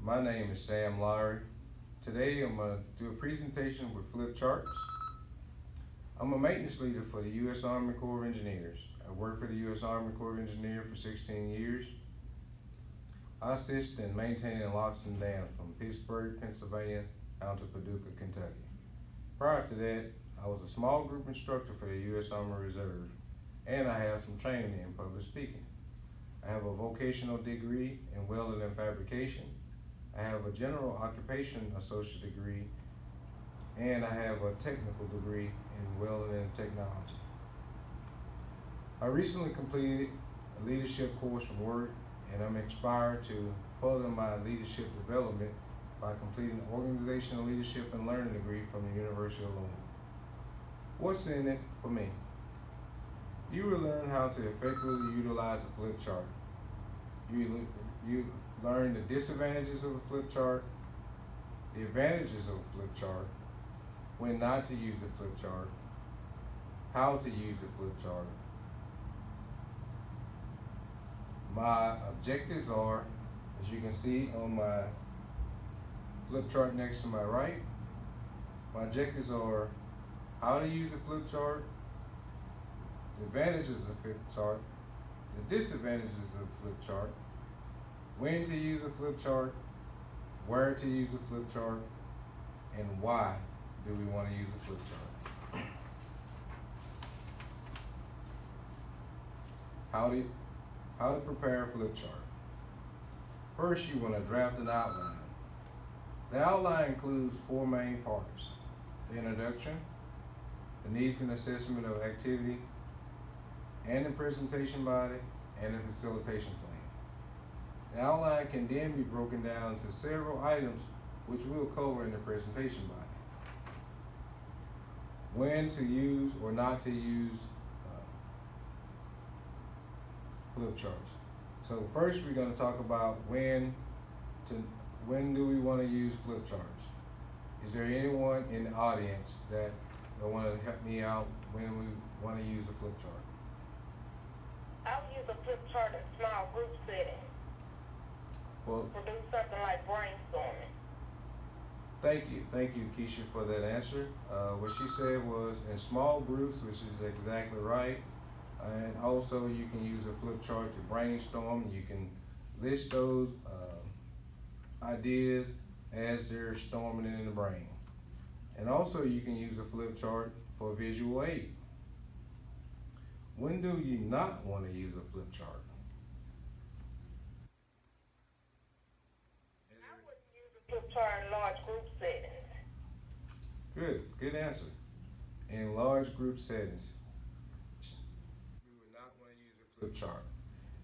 My name is Sam Lowery. Today I'm going to do a presentation with flip charts. I'm a maintenance leader for the U.S. Army Corps of Engineers. I worked for the U.S. Army Corps of Engineers for 16 years. I assist in maintaining locks and dams from Pittsburgh, Pennsylvania, down to Paducah, Kentucky. Prior to that, I was a small group instructor for the U.S. Army Reserve, and I have some training in public speaking. I have a vocational degree in welding and fabrication. I have a general occupation associate degree, and I have a technical degree in welding and technology. I recently completed a leadership course from work, and I'm inspired to further my leadership development by completing an organizational leadership and learning degree from the University of Lowery. What's in it for me? You will learn how to effectively utilize a flip chart. You learn the disadvantages of a flip chart, the advantages of a flip chart, when not to use a flip chart, how to use a flip chart. My objectives are, as you can see on my flip chart next to my right, my objectives are how to use a flip chart, the advantages of a flip chart, the disadvantages of a flip chart, when to use a flip chart, where to use a flip chart, and why do we want to use a flip chart. How to prepare a flip chart. First, you want to draft an outline. The outline includes four main parts: the introduction, the needs and assessment of activity, and the presentation body, and the facilitation plan. The outline can then be broken down into several items which we'll cover in the presentation body. When to use or not to use flip charts. So first we're going to talk about when do we want to use flip charts. Is there anyone in the audience that want to help me out when we want to use a flip chart? I'll use a flip chart in small group settings. Well, do something like brainstorming. Thank you, Keisha, for that answer. What she said was in small groups, which is exactly right. And also you can use a flip chart to brainstorm. You can list those ideas as they're storming in the brain. And also you can use a flip chart for visual aid. When do you not want to use a flip chart? I wouldn't use a flip chart in large group settings. Good answer. In large group settings, we would not want to use a flip chart.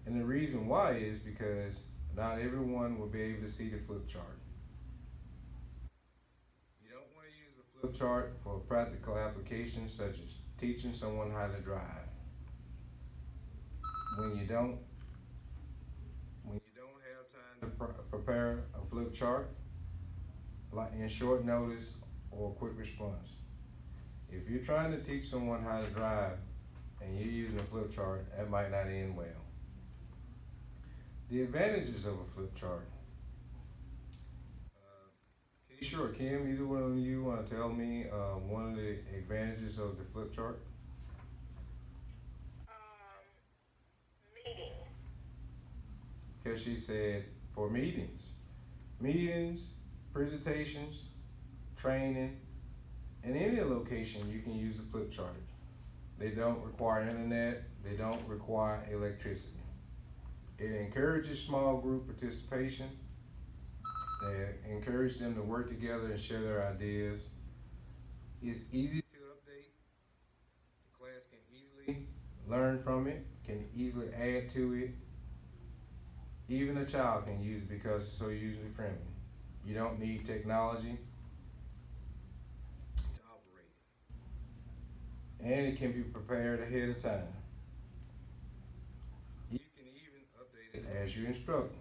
And the reason why is because not everyone will be able to see the flip chart. You don't want to use a flip chart for practical applications such as teaching someone how to drive. When you don't have time to prepare a flip chart, like in short notice or quick response. If you're trying to teach someone how to drive and you're using a flip chart, that might not end well. The advantages of a flip chart. Keisha or Kim, either one of you want to tell me one of the advantages of the flip chart? Meeting. Because she said for meetings, presentations, training, in any location you can use a flip chart. They don't require internet, they don't require electricity. It encourages small group participation. They encourage them to work together and share their ideas. It's easy to update. The class can easily learn from it, can easily add to it. Even a child can use it because it's so user friendly. You don't need technology to operate it. And it can be prepared ahead of time. You can even update it as you instruct.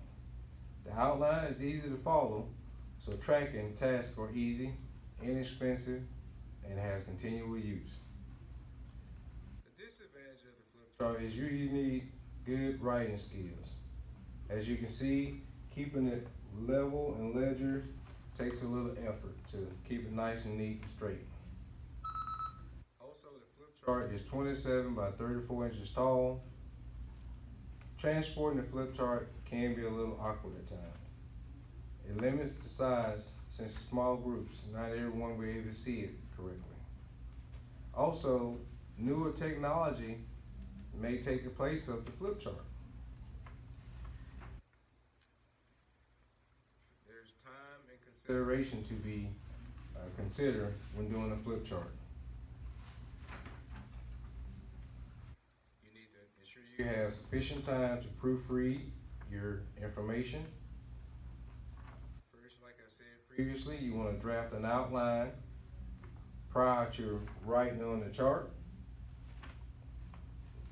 The outline is easy to follow, so tracking tasks are easy, inexpensive, and has continual use. The disadvantage of the flip chart is you need good writing skills. As you can see, keeping it level and ledger takes a little effort to keep it nice and neat and straight. Also, the flip chart is 27 by 34 inches tall. Transporting the flip chart can be a little awkward at times. It limits the size since small groups, not everyone will be able to see it correctly. Also, newer technology may take the place of the flip chart. There's time and consideration to be considered when doing a flip chart. You need to ensure you have sufficient time to proofread your information. First, like I said previously, you want to draft an outline prior to writing on the chart.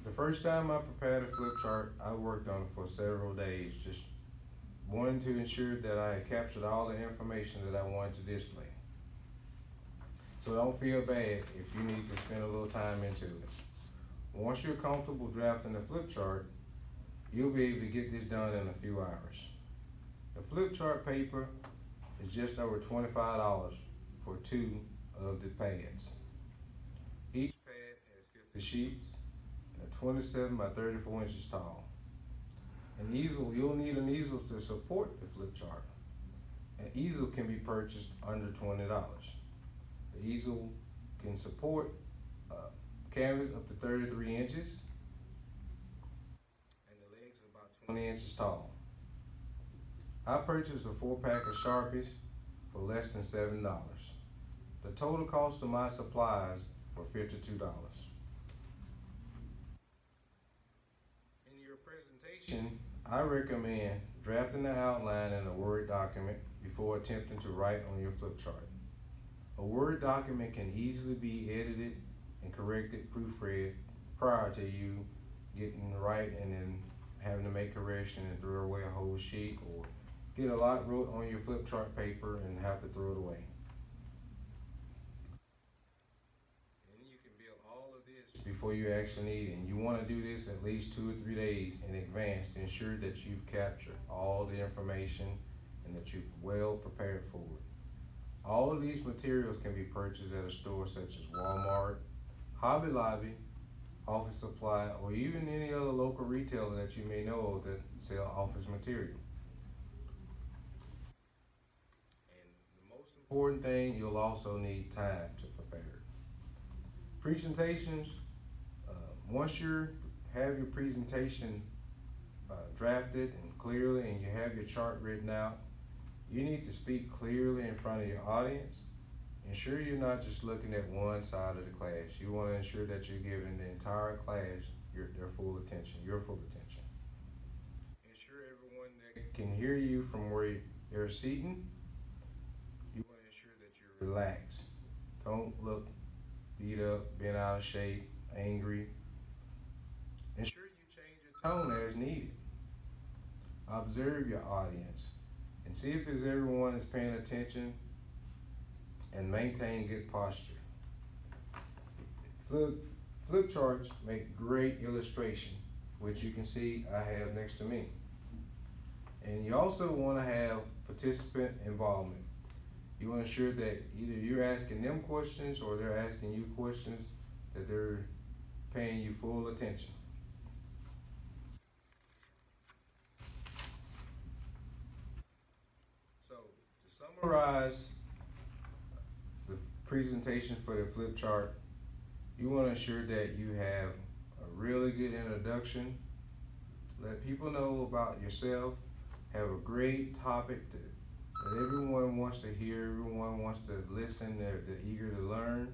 The first time I prepared a flip chart, I worked on it for several days, just wanting to ensure that I had captured all the information that I wanted to display. So don't feel bad if you need to spend a little time into it. Once you're comfortable drafting the flip chart, you'll be able to get this done in a few hours. The flip chart paper is just over $25 for 2 of the pads. Each pad has 50 sheets and 27 by 34 inches tall. An easel, you'll need an easel to support the flip chart. An easel can be purchased under $20. The easel can support canvas up to 33 inches, and the legs are about 20 inches tall. I purchased a 4-pack of Sharpies for less than $7. The total cost of my supplies were $52. In your presentation, I recommend drafting the outline in a Word document before attempting to write on your flip chart. A Word document can easily be edited and corrected, proofread prior to you getting right and then having to make correction and throw away a whole sheet, or get a lot wrote on your flip chart paper and have to throw it away. And you can build all of this before you actually need it. And you want to do this at least 2 or 3 days in advance to ensure that you've captured all the information and that you're well prepared for it. All of these materials can be purchased at a store such as Walmart, Hobby Lobby, Office Supply, or even any other local retailer that you may know of that sell office material. And the most important thing, you'll also need time to prepare it. Presentations, once you have your presentation drafted and clearly, and you have your chart written out, you need to speak clearly in front of your audience. Ensure you're not just looking at one side of the class. You want to ensure that you're giving the entire class your full attention. Ensure everyone that can hear you from where you're seating. You want to ensure that you're relaxed. Don't look beat up, bent out of shape, angry. Ensure you change your tone as needed. Observe your audience and see if everyone is paying attention, and maintain good posture. Flip charts make great illustration, which you can see I have next to me. And you also want to have participant involvement. You want to ensure that either you're asking them questions or they're asking you questions, that they're paying you full attention. So, to summarize the presentation for the flip chart, you want to ensure that you have a really good introduction. Let people know about yourself. Have a great topic that everyone wants to hear, everyone wants to listen, they're eager to learn.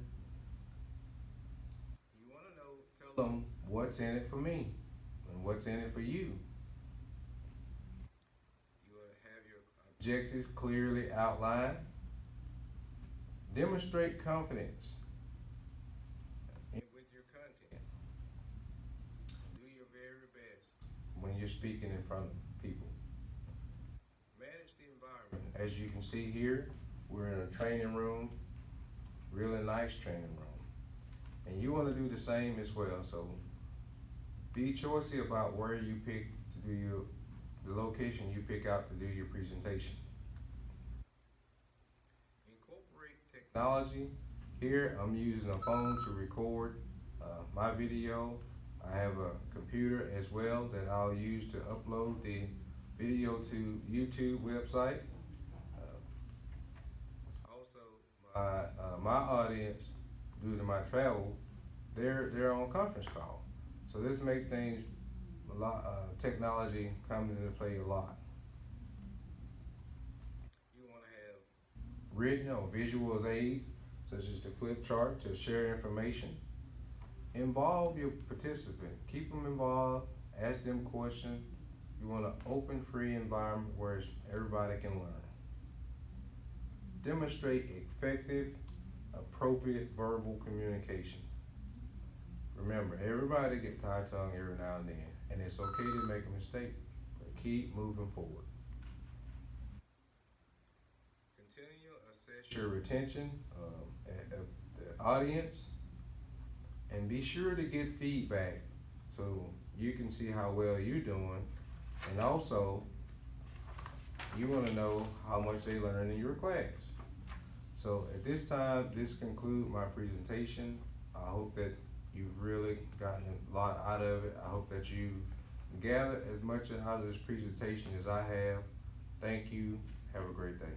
You want to know, tell them what's in it for me and what's in it for you. You want to have your objectives clearly outlined. Demonstrate confidence with your content. Do your very best when you're speaking in front of people. Manage the environment. As you can see here, we're in a training room, really nice training room. And you want to do the same as well. So be choosy about where you pick to do the location you pick out to do your presentation. Incorporate technology. Here I'm using a phone to record my video. I have a computer as well that I'll use to upload the video to YouTube website. Also, my audience, due to my travel, they're on conference call. So this makes things a lot. Technology comes into play a lot. You want to have written or visual aids, such as the flip chart to share information. Involve your participant. Keep them involved. Ask them questions. You want an open, free environment where everybody can learn. Demonstrate effective, appropriate verbal communication. Remember, everybody gets tired tongue every now and then, and it's okay to make a mistake, but keep moving forward. Continue to assess your retention of the audience, and be sure to get feedback so you can see how well you're doing, and also you want to know how much they learn in your class. So at this time, this concludes my presentation. I hope that you've really gotten a lot out of it. I hope that you gathered as much out of this presentation as I have. Thank you. Have a great day.